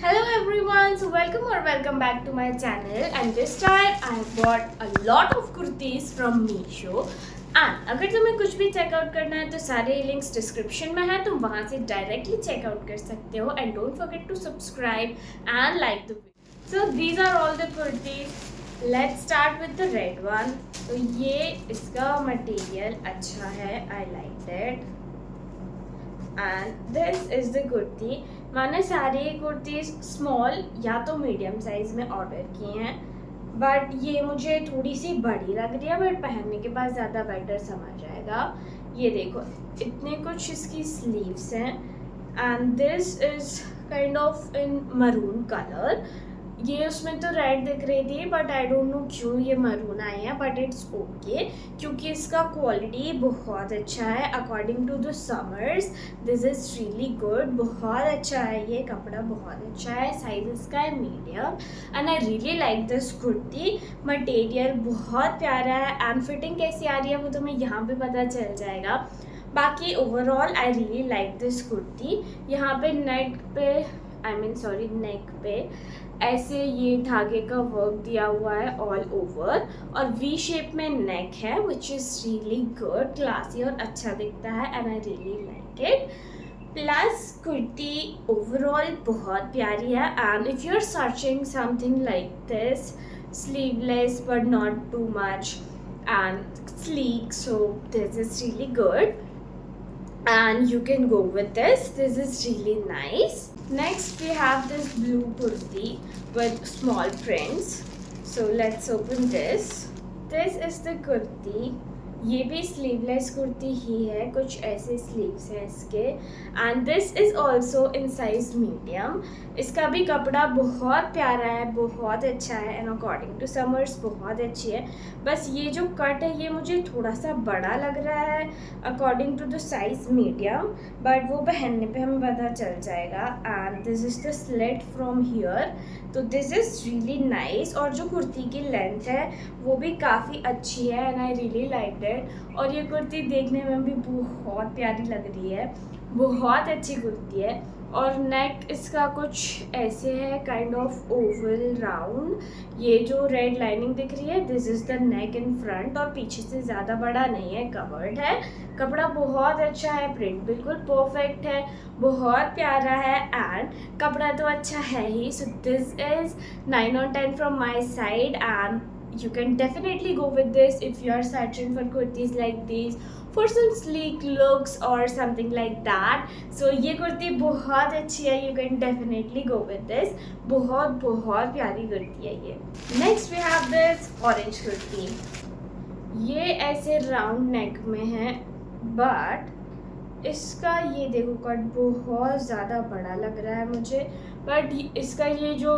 Hello everyone, so welcome back to my channel and this time I have bought a lot of kurtis from Meesho and अगर तुम्हें कुछ भी checkout करना है तो सारे लिंक्स डिस्क्रिप्शन में है, तुम वहाँ से डायरेक्टली चेकआउट कर सकते हो and don't forget to subscribe and like the video. So these are all the kurtis. Let's start with the red one. तो ये इसका मटेरियल अच्छा है, I like that. And this is the kurti. मैंने सारी कुर्तीज़ स्मॉल या तो मीडियम साइज़ में ऑर्डर किए हैं, बट ये मुझे थोड़ी सी बड़ी लग रही है, बट पहनने के बाद ज़्यादा बेटर समझ आएगा. ये देखो, इतने कुछ इसकी स्लीव्स हैं and this is kind of in maroon colour. ये उसमें तो रेड दिख रही थी बट आई डोंट नो क्यों ये मरून आई है, बट इट्स ओके क्योंकि इसका क्वालिटी बहुत अच्छा है. According to the summers this is really good. बहुत अच्छा है, ये कपड़ा बहुत अच्छा है. साइज इसका है medium and I really like this kurti. Material बहुत प्यारा है एंड फिटिंग कैसी आ रही है वो तुम्हें यहाँ पे पता चल जाएगा. बाकी overall I really like this kurti. यहाँ पे नेक पे ऐसे ये धागे का वर्क दिया हुआ है ऑल ओवर और वी शेप में नेक है which is really good, classy और अच्छा दिखता है and I really like it. Plus kurti overall बहुत प्यारी है and if you are searching something like this sleeveless but not too much and sleek, so this is really good and you can go with this. This is really nice. Next we have this blue kurti with small prints. So let's open this. This is the kurti. ये भी sleeveless kurti ही है, कुछ ऐसे sleeves हैं इसके and this is also in size medium. इसका भी कपड़ा बहुत प्यारा है, बहुत अच्छा है एंड अकॉर्डिंग टू समर्स बहुत अच्छी है. बस ये जो कट है ये मुझे थोड़ा सा बड़ा लग रहा है according to the size medium, but वो पहनने पे हमें पता चल जाएगा. And this is the slit from here. तो दिस इज़ रियली नाइस और जो कुर्ती की लेंथ है वो भी काफ़ी अच्छी है and I really like it. और ये कुर्ती देखने में भी बहुत प्यारी लग रही है, बहुत अच्छी कुर्ती है. और नेक इसका कुछ ऐसे है, काइंड ऑफ ओवल राउंड. ये जो रेड लाइनिंग दिख रही है this is the neck in front और पीछे से ज़्यादा बड़ा नहीं है, कवर्ड है. कपड़ा बहुत अच्छा है, प्रिंट बिल्कुल परफेक्ट है, बहुत प्यारा है एंड कपड़ा तो अच्छा है ही. So this is 9 on 10 from my side and you can definitely go with this if you are searching for kurtis like these for some sleek looks or something like that. So ये कुर्ती बहुत अच्छी है, you can definitely go with this. बहुत प्यारी कुर्ती है ये. Next we have this orange kurti. ये ऐसे राउंड नेक में है बट इसका ये देखो कट बहुत ज़्यादा बड़ा लग रहा है मुझे, बट इसका ये जो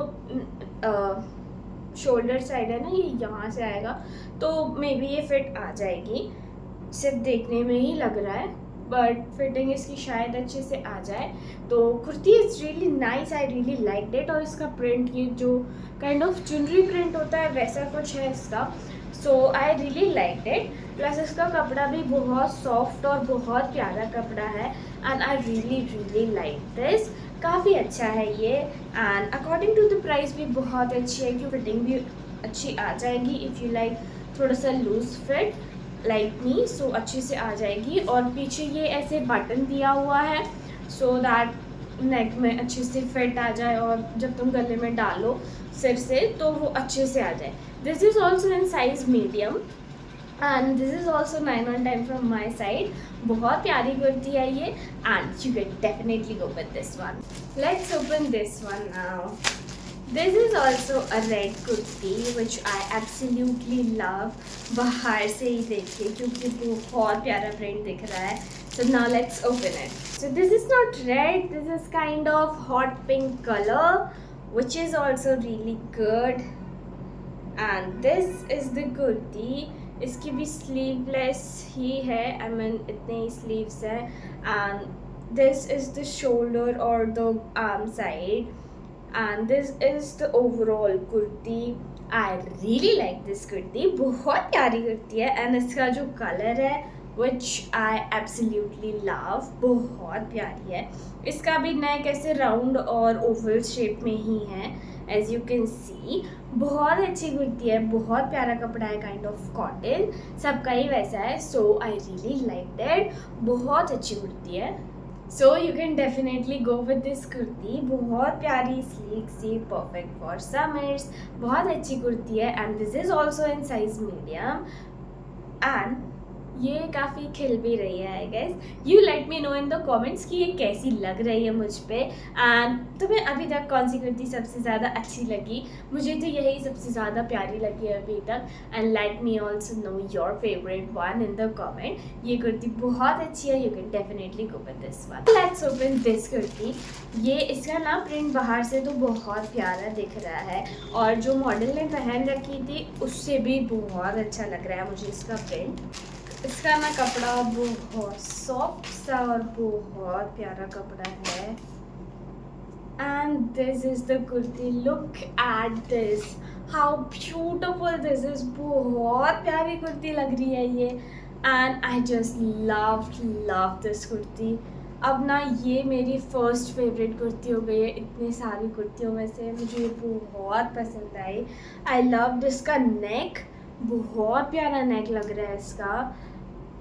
शोल्डर साइड है ना ये यहाँ से आएगा तो मे बी ये फिट आ जाएगी. सिर्फ देखने में ही लग रहा है बट फिटिंग इसकी शायद अच्छे से आ जाए. तो kurti is really nice, I really like it. और इसका प्रिंट ये जो काइंड ऑफ चुनरी प्रिंट होता है वैसा कुछ है इसका. So I really like it. Plus इसका कपड़ा भी बहुत सॉफ्ट और बहुत प्यारा कपड़ा है and I really like this. काफ़ी अच्छा है ये and according to the price भी बहुत अच्छी है क्योंकि फिटिंग भी अच्छी आ जाएगी. इफ़ यू लाइक थोड़ा सा लूज फिट लाइक मी सो अच्छे से आ जाएगी. और पीछे ये ऐसे बटन दिया हुआ है सो दैट नेक में अच्छे से फिट आ जाए और जब तुम गले में डालो सिर से तो वो अच्छे से आ जाए. This is also in size medium and this is also 9 on 10 from my side. बहुत प्यारी कुर्ती है ये and you can definitely go with this one. Let's open this one now. This is also a red kurti which I absolutely love. बाहर से ही देखिए क्योंकि बहुत प्यारा प्रिंट दिख रहा है. So now let's open it. So this is not red, this is kind of hot pink color which is also really good. And this is the kurti. इसकी भी स्लीवलेस ही है, आई मीन इतने ही sleeves हैं and this is the shoulder और the arm side and this is the overall kurti. I really like this kurti. बहुत प्यारी कुर्ती है एंड इसका जो कलर है which I absolutely love. बहुत प्यारी है. इसका भी नेक ऐसे राउंड और ओवल शेप में ही है, एज यू कैन सी. बहुत अच्छी कुर्ती है, बहुत प्यारा कपड़ा है, काइंड ऑफ कॉटन, सबका ही वैसा है. So I really like that. बहुत अच्छी कुर्ती है. So you can definitely go with this kurti. बहुत प्यारी, स्लीक सी, परफेक्ट फॉर समर्स. बहुत अच्छी कुर्ती है and this is also in size medium. And ये काफ़ी खिल भी रही है I guess. You let me know in the comments कि ये कैसी लग रही है मुझ पे. एंड तुम्हें अभी तक कौन सी कुर्ती सबसे ज़्यादा अच्छी लगी? मुझे तो यही सबसे ज़्यादा प्यारी लगी है अभी तक. And let me also know your favourite one in the comment. ये कुर्ती बहुत अच्छी है. You can definitely go with this one. Let's open this kurti. ये इसका ना प्रिंट बाहर से तो बहुत प्यारा दिख रहा है और जो मॉडल ने पहन रखी थी उससे भी बहुत अच्छा लग रहा है मुझे इसका प्रिंट. इसका ना कपड़ा बहुत सॉफ्ट सा और बहुत प्यारा कपड़ा है. And this is the kurti. Look at this, how beautiful this is. बहुत प्यारी कुर्ती लग रही है ये. And I just love this kurti. अब ना ये मेरी फर्स्ट फेवरेट कुर्ती हो गई है इतनी सारी कुर्तियों में से. मुझे ये बहुत पसंद आई. आई लव इसका नेक. बहुत प्यारा नेक लग रहा है इसका.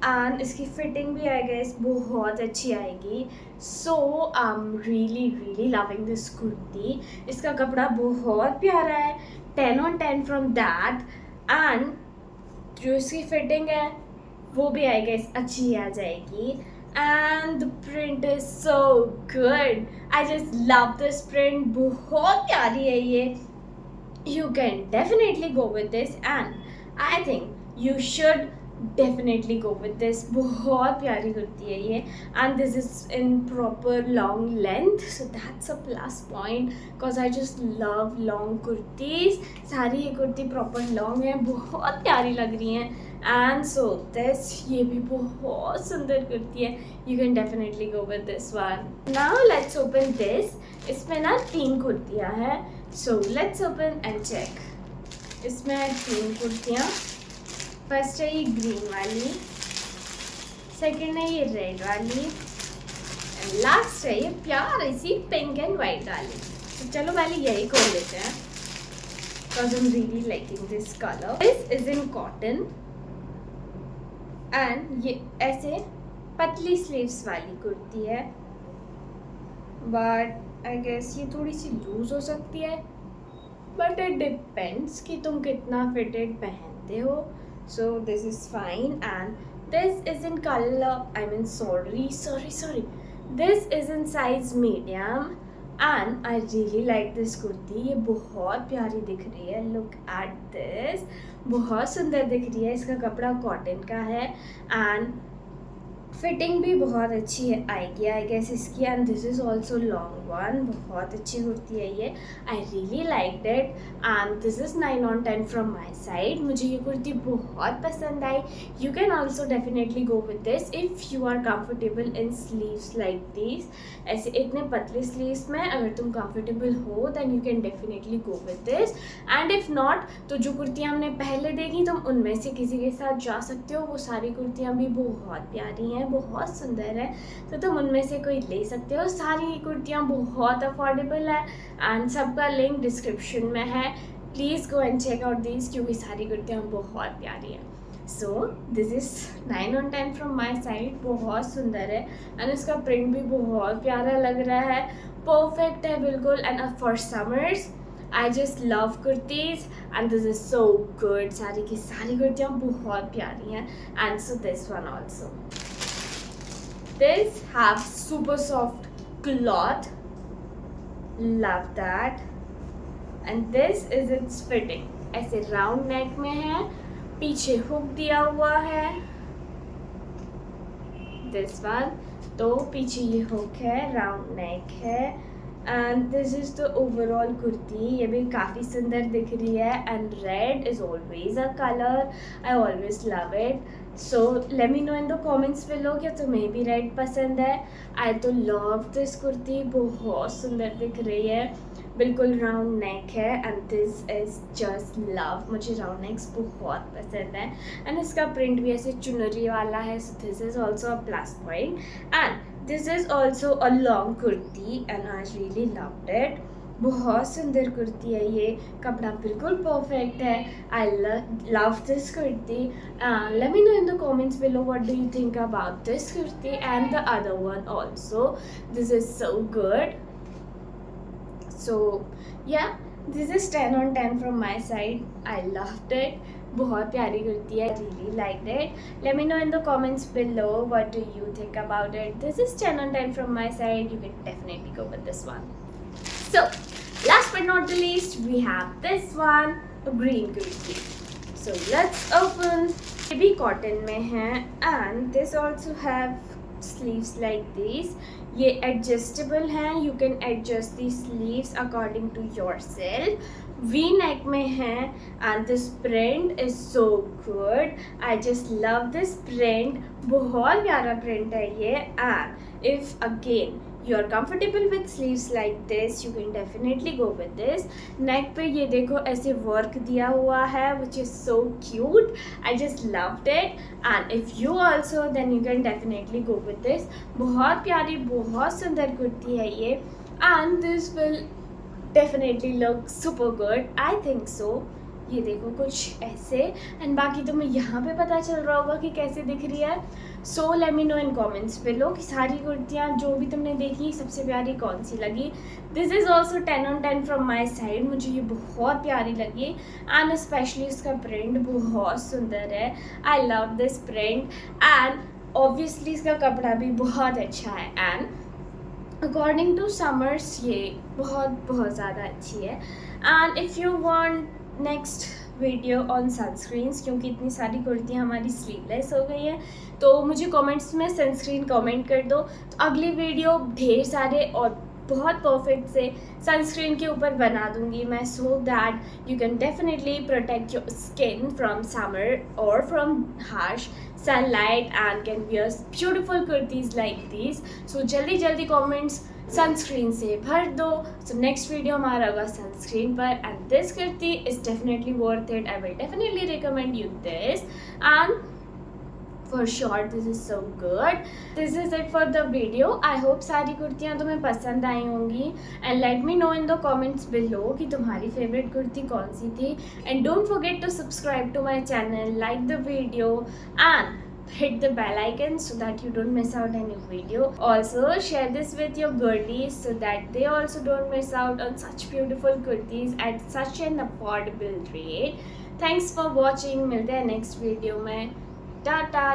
एंड इसकी फिटिंग भी आई गेस बहुत अच्छी आएगी. So I am really loving this kurti. इसका कपड़ा बहुत प्यारा है. 10 on 10 फ्रॉम दैट. एंड जो इसकी फिटिंग है वो भी आई गेस अच्छी आ जाएगी. And the print is so good. I just love this print. बहुत प्यारी है ये. You can definitely go with this and I think you should definitely go with this. बहुत प्यारी कुर्ती है ये. And this is in proper long length, so that's a plus point because I just love long kurtis. सारी ये kurti proper long है, बहुत प्यारी लग रही हैं. एंड सो दिस, ये भी बहुत सुंदर कुर्ती है. You can definitely go with this one. Now let's open this. इसमें ना 3 कुर्तियाँ हैं. So let's open and check. इसमें 3 कुर्तियाँ. फर्स्ट है ये ग्रीन वाली, सेकंड है ये रेड वाली एंड लास्ट है ये प्यारी सी पिंक एंड वाइट वाली. तो चलो पहले यही खोल लेते हैं because I am really liking this colour. This is in cotton and ये ऐसे पतली स्लीव्स वाली कुर्ती है. बट आई गेस ये थोड़ी सी लूज हो सकती है, बट इट डिपेंड्स कि तुम कितना फिटेड पहनते हो. So this is fine and this is in color, I mean sorry, this is in size medium and I really like this kurti. ये बहुत प्यारी दिख रही है. Look at this, बहुत सुंदर दिख रही है. इसका कपड़ा कॉटन का है एंड फिटिंग भी बहुत अच्छी है आएगी आई गेस इसकी. And this is also long one. बहुत अच्छी कुर्ती है ये. I really like that and this is 9 on 10 from my side. मुझे ये कुर्ती बहुत पसंद आई. You can also definitely go with this if you are comfortable in sleeves like this. ऐसे इतने पतले स्लीव्स में अगर तुम कंफर्टेबल हो then you can definitely go with this. And if not तो जो कुर्तियाँ हमने पहले देखी तुम उनमें से किसी के साथ जा सकते हो. वो सारी कुर्तियाँ भी बहुत प्यारी हैं, बहुत सुंदर है, तो तुम उनमें से कोई ले सकते हो. सारी कुर्तियाँ बहुत अफोर्डेबल है एंड सबका लिंक डिस्क्रिप्शन में है. Please go and check out this क्योंकि सारी कुर्तियाँ बहुत प्यारी हैं. So this is 9 on 10 from my side. बहुत सुंदर है एंड इसका प्रिंट भी बहुत प्यारा लग रहा है. परफेक्ट है बिल्कुल. And for summers I just love kurtis and this is so good. सारी की सारी कुर्तियाँ बहुत प्यारी हैं. And so this one also. This have super soft cloth. Love that. And this is its fitting. ऐसे राउंड नेक में है, पीछे हुक दिया हुआ है. This one. तो पीछे ये हुक है, राउंड नेक है. And this is the overall kurti. ये भी काफ़ी सुंदर दिख रही है and red is always a colour. I always love it. So let me know in the comments below क्या तुम्हें भी रेड पसंद है. आई तो लव दिस कुर्ती. बहुत सुंदर दिख रही है. बिल्कुल राउंड नेक है and this is just love. मुझे राउंड नेक्स बहुत पसंद है एंड इसका प्रिंट भी ऐसे चुनरी वाला है, सो this is also a plus point. And this is also a long kurti and I really loved it. बहुत सुंदर कुर्ती है ये, कपड़ा बिल्कुल परफेक्ट है. I love this kurti. Let me know in the comments below what do you think about this kurti and the other one also. This is so good. So yeah, this is 10 on 10 from my side. I loved it. बहुत प्यारी कुर्ती है. Really liked it. Let me know in the comments below what do you think about it. This is 10 on 10 from my side. You can definitely go with this one. So last but not the least, we have this one, a green kurti. So let's open. ये भी cotton में है and this also have sleeves like these. ये adjustable हैं, you can adjust the sleeves according to yourself. V neck में है and this print is so good. I just love this print. बहुत प्यारा print है ये. And if again you are comfortable with sleeves like this, you can definitely go with this. neck पे ये देखो ऐसे work दिया हुआ है which is so cute. I just loved it. And if you also, then you can definitely go with this. बहुत प्यारी बहुत सुंदर कुर्ती है ये and this will definitely look super good. I think so. ये देखो कुछ ऐसे एंड बाकी तुम्हें यहाँ पे पता चल रहा होगा कि कैसे दिख रही है. सो लेट मी नो इन कमेंट्स बिलो कि सारी कुर्तियाँ जो भी तुमने देखी सबसे प्यारी कौन सी लगी. This is also 10 on 10 from my side. मुझे ये बहुत प्यारी लगी एंड स्पेशली इसका प्रिंट बहुत सुंदर है. I love this print and obviously इसका कपड़ा भी बहुत अच्छा है एंड अकॉर्डिंग टू समर्स ये बहुत ज़्यादा अच्छी है. And if you want next video on sunscreens, क्योंकि इतनी सारी कुर्तियाँ हमारी स्लीवलेस हो गई हैं, तो मुझे कमेंट्स में सनस्क्रीन कमेंट कर दो. तो अगली वीडियो ढेर सारे और बहुत परफेक्ट से सनस्क्रीन के ऊपर बना दूंगी मैं, so that you can definitely protect your skin from summer और from harsh sunlight and can wear beautiful kurtis like these. So जल्दी जल्दी comments सनस्क्रीन से भर दो. सो नेक्स्ट वीडियो हमारा होगा सनस्क्रीन पर and this kurti is definitely worth it. I will definitely recommend you this and for sure this is so good. This is it for the video. I hope सारी कुर्तियाँ तुम्हें पसंद आई होंगी and let me know in the comments below कि तुम्हारी favorite kurti कौन सी थी. And don't forget to subscribe to my channel, like the video and hit the bell icon so that you don't miss out any video. Also share this with your girlies so that they also don't miss out on such beautiful kurtis at such an affordable rate. Thanks for watching. मिलते हैं next video में. टाटा.